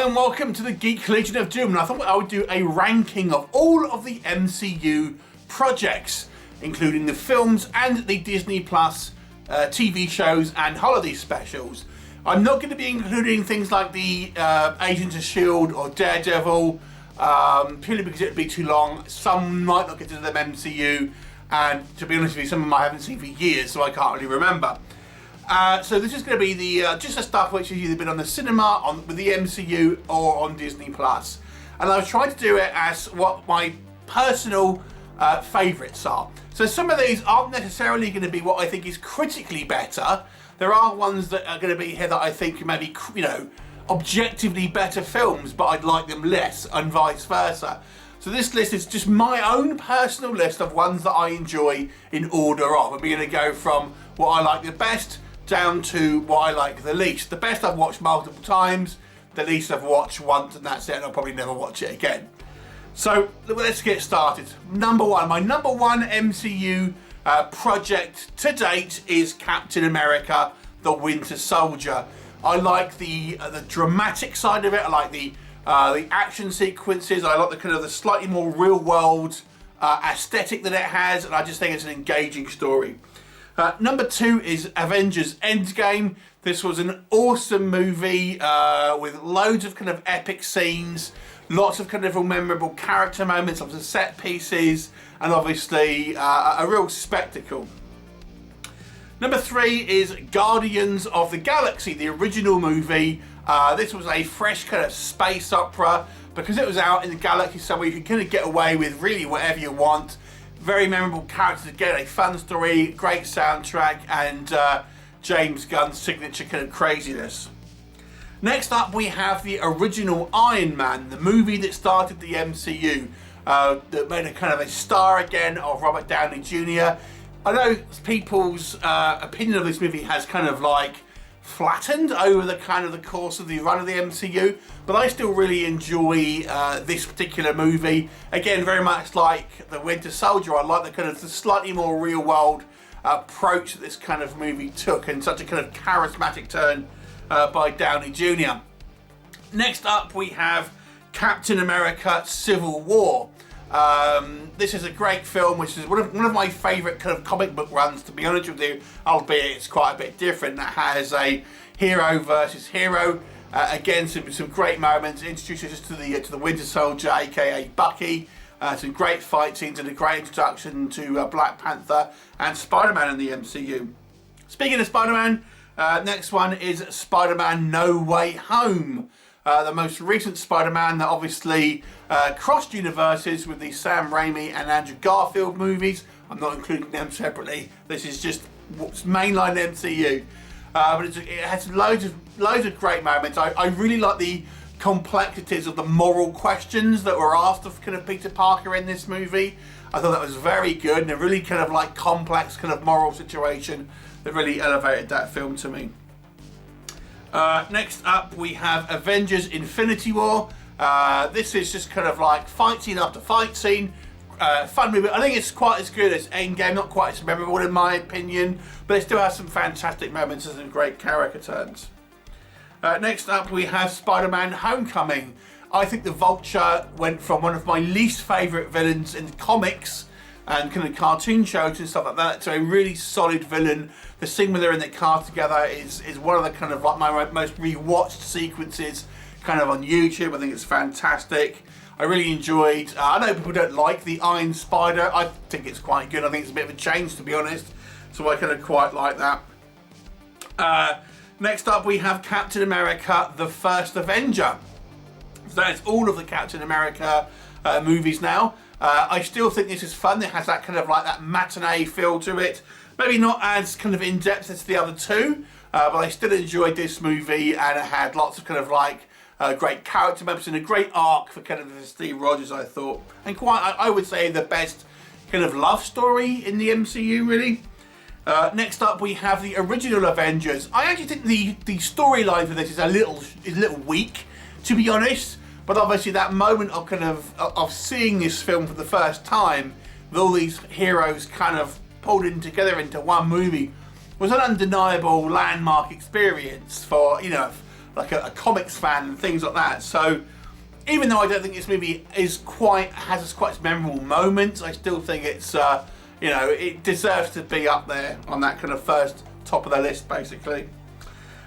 Hi and welcome to the Geek Legion of Doom, and I thought I would do a ranking of all of the MCU projects, including the films and the Disney Plus TV shows and holiday specials. I'm not going to be including things like the Agents of S.H.I.E.L.D. or Daredevil, purely because it would be too long. Some might not get to the MCU, and to be honest with you, some of them I haven't seen for years, so I can't really remember. So this is going to be the just the stuff which has either been on the cinema, with the MCU, or on Disney Plus. And I've tried to do it as what my personal favourites are. So some of these aren't necessarily going to be what I think is critically better. There are ones that are going to be here that I think maybe, you know, objectively better films, but I'd like them less, and vice versa. So this list is just my own personal list of ones that I enjoy in order of. And we're going to go from what I like the best down to what I like the least. The best I've watched multiple times, the least I've watched once, and that's it, and I'll probably never watch it again. So let's get started. Number one, my number one MCU project to date is Captain America: The Winter Soldier. I like the dramatic side of it. I like the action sequences. I like the kind of the slightly more real world aesthetic that it has, and I just think it's an engaging story. Number two is Avengers Endgame. This was an awesome movie with loads of kind of epic scenes, lots of kind of memorable character moments, lots of set pieces, and obviously a real spectacle. Number three is Guardians of the Galaxy, the original movie. This was a fresh kind of space opera because it was out in the galaxy somewhere you could kind of get away with really whatever you want. Very memorable characters again, a fun story, great soundtrack, and James Gunn's signature kind of craziness. Next up we have the original Iron Man, the movie that started the MCU, that made a kind of a star again of Robert Downey Jr. I know people's opinion of this movie has kind of like flattened over the kind of the course of the run of the MCU, but I still really enjoy this particular movie. Again, very much like the Winter Soldier, I like the kind of the slightly more real world approach that this kind of movie took, and such a kind of charismatic turn by Downey Jr. Next up we have Captain America: Civil War. This is a great film, which is one of my favourite kind of comic book runs, to be honest with you, albeit it's quite a bit different. That has a hero versus hero. Again, some great moments. Introduces us to the Winter Soldier, aka Bucky. Some great fight scenes and a great introduction to Black Panther and Spider-Man in the MCU. Speaking of Spider-Man, next one is Spider-Man: No Way Home. The most recent Spider-Man that obviously crossed universes with the Sam Raimi and Andrew Garfield movies. I'm not including them separately. This is just mainline MCU. But it has loads of great moments. I really like the complexities of the moral questions that were asked of kind of Peter Parker in this movie. I thought that was very good, and a really kind of like complex kind of moral situation that really elevated that film to me. Next up we have Avengers Infinity War. This is just kind of like fight scene after fight scene. Fun movie. I think it's quite as good as Endgame, not quite as memorable in my opinion, but it still has some fantastic moments and some great character turns. Next up we have Spider-Man: Homecoming. I think the Vulture went from one of my least favourite villains in comics and kind of cartoon shows and stuff like that to a really solid villain. The scene where they're in the car together is one of the kind of like my most rewatched sequences kind of on YouTube. I think it's fantastic. I really enjoyed, I know people don't like the Iron Spider. I think it's quite good. I think it's a bit of a change, to be honest. So I kind of quite like that. Next up we have Captain America: The First Avenger. So that's all of the Captain America movies now. I still think this is fun. It has that kind of like that matinee feel to it. Maybe not as kind of in-depth as the other two, but I still enjoyed this movie, and it had lots of kind of like great character moments and a great arc for kind of Steve Rogers, I thought. And quite, I would say, the best kind of love story in the MCU, really. Next up we have the original Avengers. I actually think the storyline for this is a little weak, to be honest. But obviously that moment of kind of seeing this film for the first time, with all these heroes kind of pulled in together into one movie, was an undeniable landmark experience for, you know, like a comics fan and things like that. So even though I don't think this movie has quite its memorable moments, I still think it's you know, it deserves to be up there on that kind of first top of the list, basically.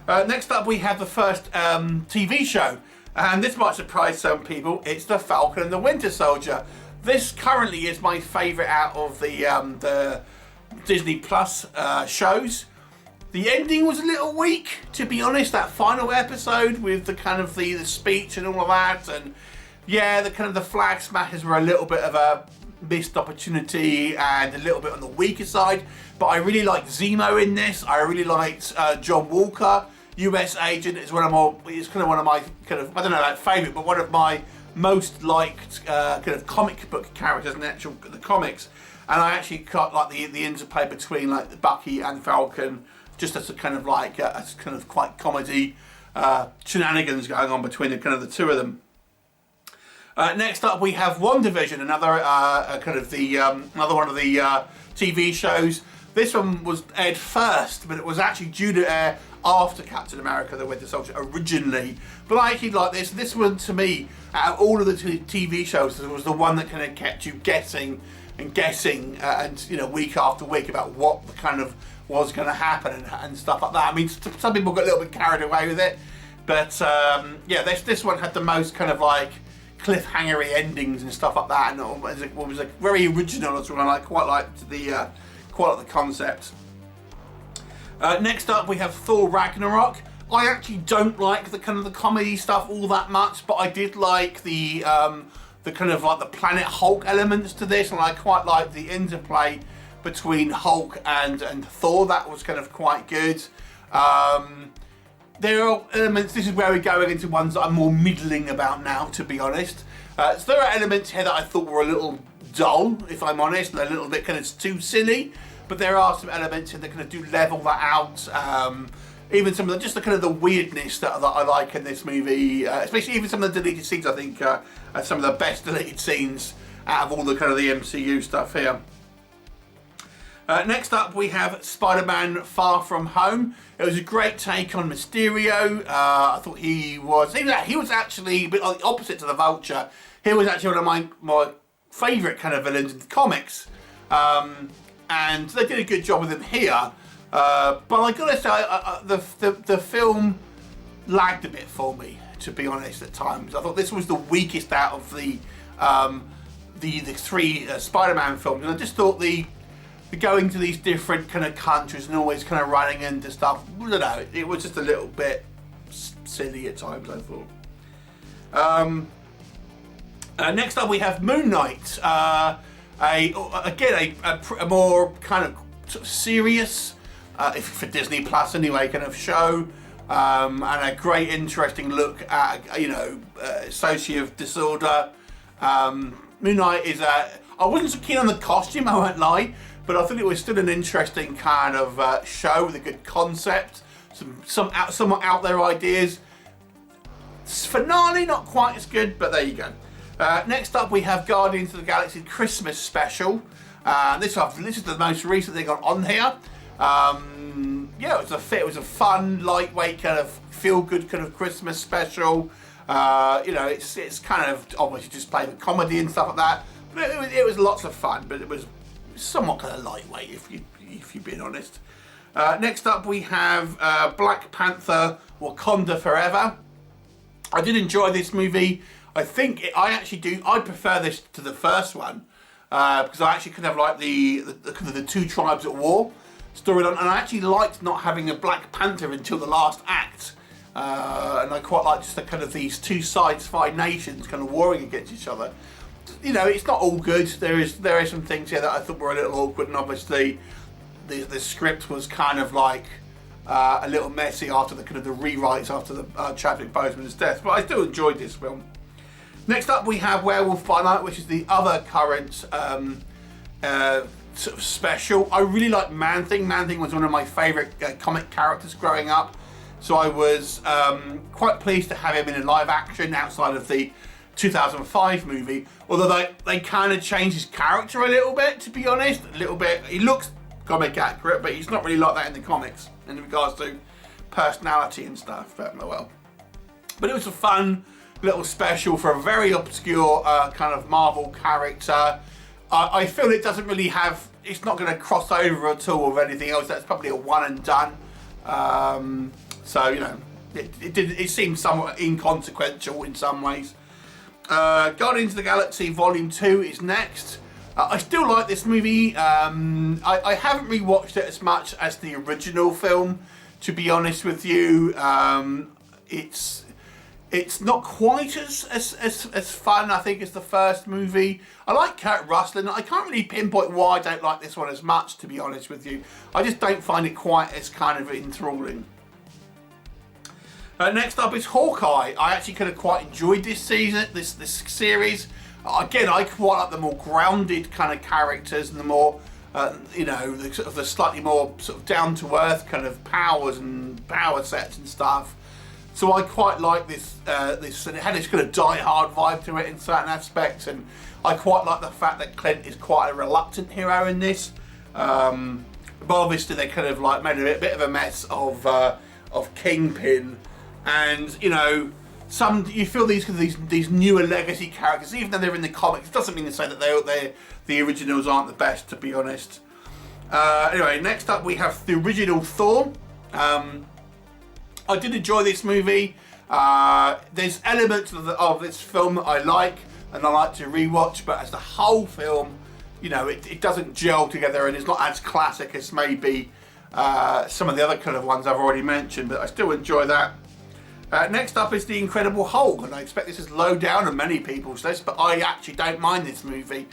Next up, we have the first TV show, and this might surprise some people. It's The Falcon and the Winter Soldier. This currently is my favourite out of the Disney Plus shows. The ending was a little weak, to be honest. That final episode with the kind of the speech and all of that, and yeah, the kind of the flag smashers were a little bit of a missed opportunity and a little bit on the weaker side. But I really liked Zemo in this. I really liked John Walker, US Agent. It's kind of one of my kind of, I don't know about favourite, but one of my most liked kind of comic book characters in the comics. And I actually got like the interplay between like the Bucky and Falcon, just as a kind of like as kind of quite comedy shenanigans going on between the kind of the two of them. Next up, we have WandaVision, another kind of the another one of the TV shows. This one was aired first, but it was actually due to air after Captain America: The Winter Soldier originally. But I actually like this. This one, to me, out of all of the TV shows, was the one that kind of kept you guessing and guessing, and you know, week after week about what the kind of was going to happen and stuff like that. I mean, some people got a little bit carried away with it, but yeah, this one had the most kind of like cliffhangery endings and stuff like that, and it was like very original as well. And I quite liked the concept. Next up, we have Thor Ragnarok. I actually don't like the kind of the comedy stuff all that much, but I did like the kind of like the Planet Hulk elements to this, and I quite like the interplay between Hulk and Thor. That was kind of quite good. There are elements, this is where we're going into ones that I'm more middling about now, to be honest. So there are elements here that I thought were a little dull, if I'm honest, and a little bit kind of too silly, but there are some elements here that kind of do level that out. Even some of the, just the kind of the weirdness that I like in this movie, especially even some of the deleted scenes, I think are some of the best deleted scenes out of all the kind of the MCU stuff here. Next up, we have Spider-Man Far From Home. It was a great take on Mysterio. I thought he was actually a bit like the opposite to the Vulture. He was actually one of my favourite kind of villains in the comics. And they did a good job with him here. But I gotta say, the film lagged a bit for me, to be honest, at times. I thought this was the weakest out of the three Spider-Man films. And I just thought the going to these different kind of countries and always kind of running into stuff, I don't know, it was just a little bit silly at times, I thought. Next up, we have Moon Knight. Again, a more kind of sort of serious, for Disney Plus anyway, kind of show, and a great, interesting look at, you know, dissociative disorder. Moon Knight is I wasn't so keen on the costume, I won't lie, but I thought it was still an interesting kind of show with a good concept, some somewhat out there ideas. Finale not quite as good, but there you go. Next up, we have Guardians of the Galaxy Christmas Special. This is the most recent thing on here. Yeah, it was a fun, lightweight kind of feel-good kind of Christmas special. You know, it's kind of obviously just playing with comedy and stuff like that. But it was lots of fun, but it was somewhat kind of lightweight, if you're being honest. Next up, we have Black Panther: Wakanda Forever. I did enjoy this movie. I prefer this to the first one, because I actually kind of like the two tribes at war storyline, and I actually liked not having a Black Panther until the last act, and I quite like just the kind of these two sides, five nations, kind of warring against each other. You know, it's not all good. There are some things here that I thought were a little awkward, and obviously the script was kind of like a little messy after the kind of the rewrites after the Chadwick Boseman's death, but I still enjoyed this film. Next up, we have Werewolf by Night, which is the other current sort of special. I really like Man-Thing. Man-Thing was one of my favourite comic characters growing up, so I was quite pleased to have him in a live action outside of the 2005 movie, although they kind of changed his character a little bit, to be honest. A little bit. He looks comic accurate, but he's not really like that in the comics in regards to personality and stuff, but well. But it was a fun little special for a very obscure kind of Marvel character. I feel it doesn't really have, it's not going to cross over at all with anything else. That's probably a one and done. So, you know, it seems somewhat inconsequential in some ways. Guardians of the Galaxy Volume 2 is next. I still like this movie. I haven't rewatched it as much as the original film, to be honest with you. It's not quite as fun, I think, as the first movie. I like Kurt Russell. I can't really pinpoint why I don't like this one as much, to be honest with you. I just don't find it quite as kind of enthralling. Next up is Hawkeye. I actually kind of quite enjoyed this season, this series. Again, I quite like the more grounded kind of characters and the more, you know, the slightly more sort of down-to-earth kind of powers and power sets and stuff. So I quite like this, and it had this kind of die-hard vibe to it in certain aspects, and I quite like the fact that Clint is quite a reluctant hero in this. But obviously they kind of like made a bit of a mess of Kingpin, and you know, you feel these newer legacy characters, even though they're in the comics, it doesn't mean to say that the originals aren't the best, to be honest. Anyway, next up we have the original Thor. I did enjoy this movie. There's elements of this film that I like and I like to rewatch, but as the whole film, you know, it doesn't gel together and it's not as classic as maybe some of the other kind of ones I've already mentioned, but I still enjoy that. Next up is The Incredible Hulk, and I expect this is low down on many people's list, but I actually don't mind this movie.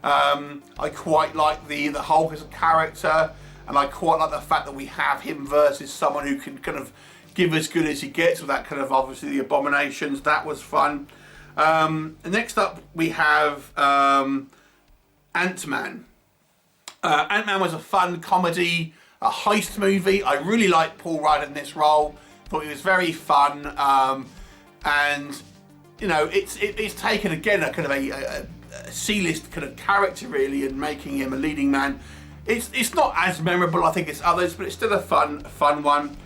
I quite like the Hulk as a character, and I quite like the fact that we have him versus someone who can kind of give as good as he gets with that kind of, obviously, the Abominations. That was fun. Next up we have Ant-Man. Ant-Man was a fun comedy, a heist movie. I really liked Paul Rudd in this role. Thought he was very fun, and you know, it's taken again a kind of a C-list kind of character really, and making him a leading man. It's not as memorable, I think, as others, but it's still a fun one.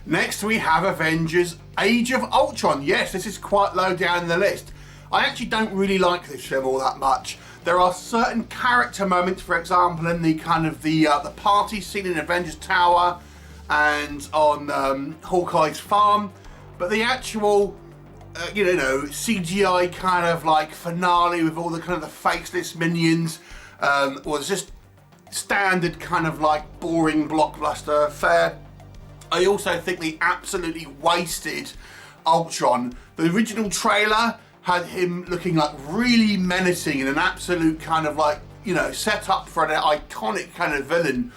Next we have Avengers Age of Ultron. Yes, this is quite low down the list. I actually don't really like this film all that much. There are certain character moments, for example, in the kind of the party scene in Avengers Tower and on Hawkeye's farm, but the actual you know, CGI kind of like finale with all the kind of the faceless minions was just standard kind of like boring blockbuster affair. I also think they absolutely wasted Ultron. The original trailer had him looking like really menacing and an absolute kind of like, you know, set up for an iconic kind of villain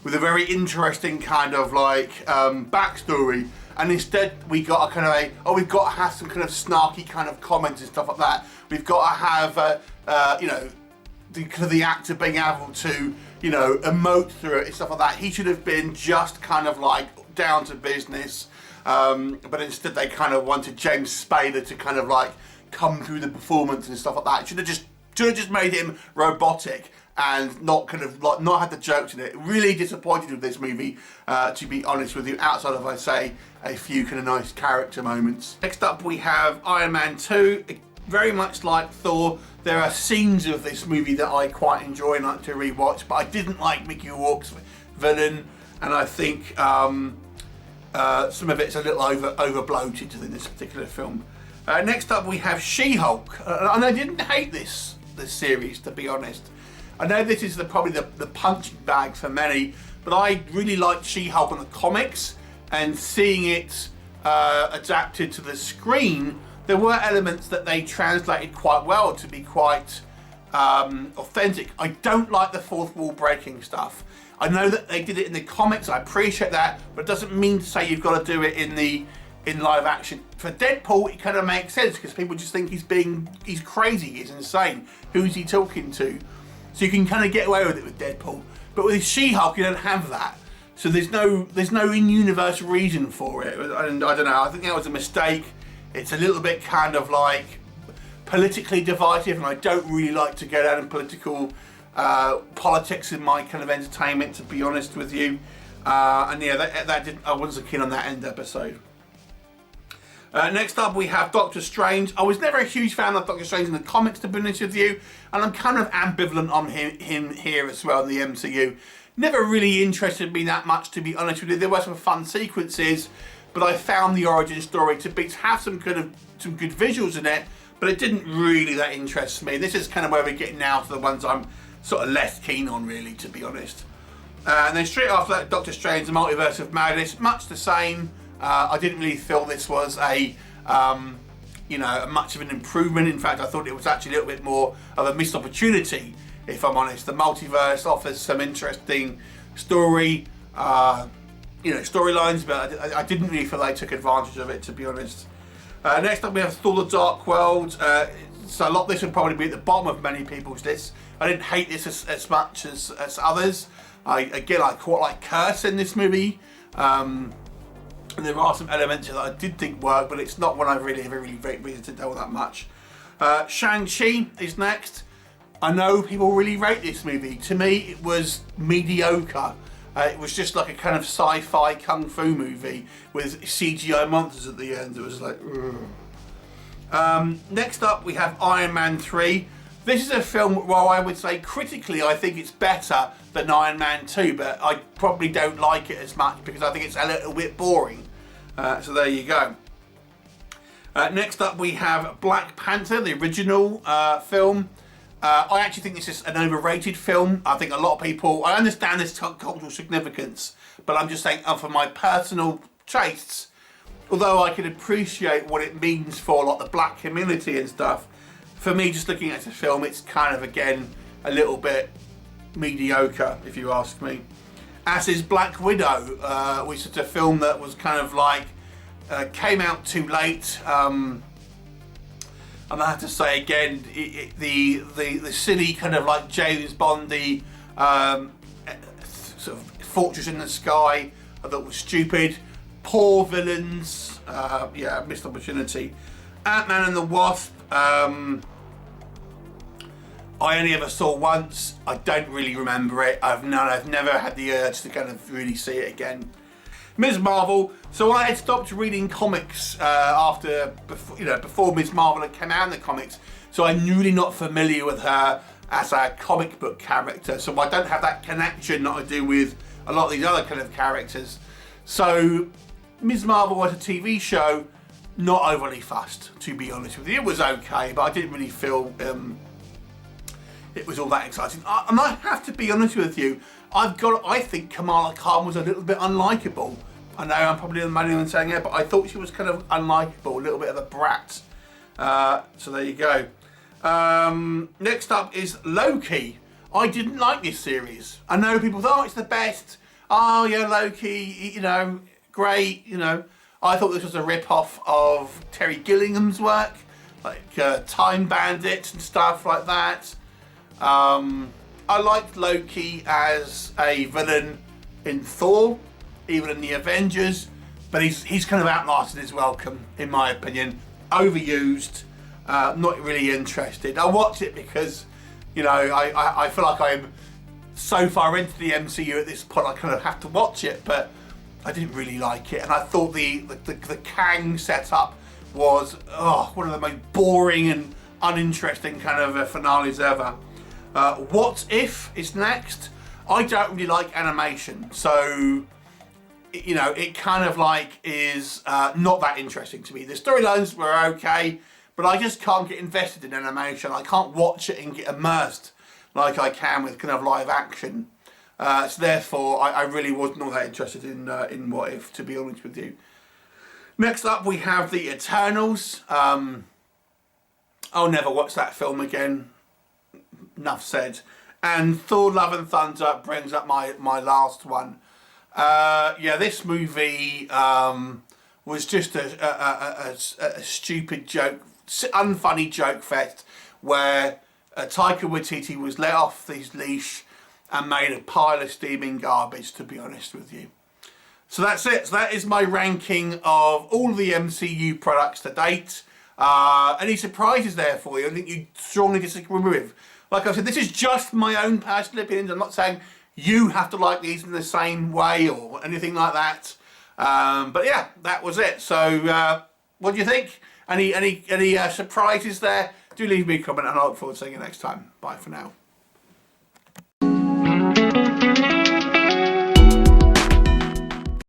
with a very interesting kind of like backstory. And instead we got a kind of we've got to have some kind of snarky kind of comments and stuff like that. We've got to have, you know, the actor being able to, you know, emote through it and stuff like that. He should have been just kind of like down to business, but instead they kind of wanted James Spader to kind of like come through the performance and stuff like that. Should have just made him robotic and not kind of like not had the jokes in it. Really disappointed with this movie, to be honest with you, outside of, I say, a few kind of nice character moments. Next up we have Iron Man 2. Very much like Thor, there are scenes of this movie that I quite enjoy and like to rewatch, but I didn't like Mickey Rourke's villain, and I think some of it's a little over bloated in this particular film. Next up we have She-Hulk, and I didn't hate this series, to be honest. I know this is probably the punching bag for many, but I really liked She-Hulk in the comics, and seeing it adapted to the screen, there were elements that they translated quite well to be quite authentic. I don't like the fourth wall breaking stuff. I know that they did it in the comics, I appreciate that, but it doesn't mean to say you've got to do it in live action. For Deadpool, it kind of makes sense because people just think he's crazy, he's insane. Who's he talking to? So you can kind of get away with it with Deadpool. But with She-Hulk, you don't have that. So there's no in-universe reason for it. And I don't know, I think that was a mistake. It's a little bit kind of like politically divisive, and I don't really like to go down in politics in my kind of entertainment, to be honest with you. And yeah, I wasn't keen on that end episode. Next up we have Doctor Strange. I was never a huge fan of Doctor Strange in the comics, to be honest with you, and I'm kind of ambivalent on him here as well in the MCU. Never really interested me that much, to be honest with you. There were some fun sequences, but I found the origin story to have some good visuals in it, but it didn't really that interest me. This is kind of where we're getting now to the ones I'm sort of less keen on, really, to be honest. And then straight after that, Doctor Strange, The Multiverse of Madness, much the same. I didn't really feel this was a much of an improvement. In fact, I thought it was actually a little bit more of a missed opportunity, if I'm honest. The multiverse offers some interesting storylines, but I didn't really feel they took advantage of it, to be honest. Next up we have Thor: The Dark World. So a lot of this would probably be at the bottom of many people's lists. I didn't hate this as much as others. I quite like Curse in this movie. And there are some elements that I did think work, but it's not one I've really visited all that much. Shang-Chi is next. I know people really rate this movie. To me, it was mediocre. It was just like a kind of sci-fi kung fu movie with CGI monsters at the end. It was like, next up, we have Iron Man 3. This is a film where I would say critically I think it's better than Iron Man 2, but I probably don't like it as much because I think it's a little bit boring. So there you go. Next up we have Black Panther, the original film. I actually think this is an overrated film. I think a lot of people, I understand this cultural significance, but I'm just saying for my personal tastes, although I can appreciate what it means for like the black community and stuff, for me, just looking at the film, it's kind of, again, a little bit mediocre, if you ask me. As is Black Widow, which is a film that was kind of like, came out too late. And I have to say again, the silly kind of like James Bondy sort of Fortress in the Sky, I thought was stupid. Poor villains, missed opportunity. Ant-Man and the Wasp, I only ever saw once. I don't really remember it. I've never had the urge to kind of really see it again. Ms. Marvel. So I had stopped reading comics before Ms. Marvel had come out in the comics. So I'm really not familiar with her as a comic book character. So I don't have that connection that I do with a lot of these other kind of characters. So Ms. Marvel was a TV show, not overly fussed, to be honest with you. It was okay, but I didn't really feel it was all that exciting. And I have to be honest with you, I think Kamala Khan was a little bit unlikable. I know I'm probably the only one saying it, but I thought she was kind of unlikable, a little bit of a brat. So there you go. Next up is Loki. I didn't like this series. I know people thought, oh, it's the best. Oh yeah, Loki, great, I thought this was a rip-off of Terry Gillingham's work, like Time Bandits and stuff like that. I liked Loki as a villain in Thor, even in the Avengers, but he's kind of outlasted his welcome, in my opinion. Overused, not really interested. I watch it because, I feel like I'm so far into the MCU at this point, I kind of have to watch it, but I didn't really like it, and I thought the Kang setup was one of the most boring and uninteresting kind of finales ever. What If is next. I don't really like animation, so it kind of like is not that interesting to me. The storylines were okay, but I just can't get invested in animation. I can't watch it and get immersed like I can with kind of live action. So therefore, I really wasn't all that interested in What If, to be honest with you. Next up, we have The Eternals. I'll never watch that film again. Enough said. And Thor: Love and Thunder brings up my last one. This movie was just a stupid joke, unfunny joke fest where Taika Waititi was let off his leash and made a pile of steaming garbage, to be honest with you. So that's it. So that is my ranking of all the MCU products to date. Any surprises there for you? I think you strongly disagree with. Like I said, this is just my own personal opinions. I'm not saying you have to like these in the same way or anything like that. But yeah, that was it. So What do you think? Any surprises there? Do leave me a comment and I look forward to seeing you next time. Bye for now.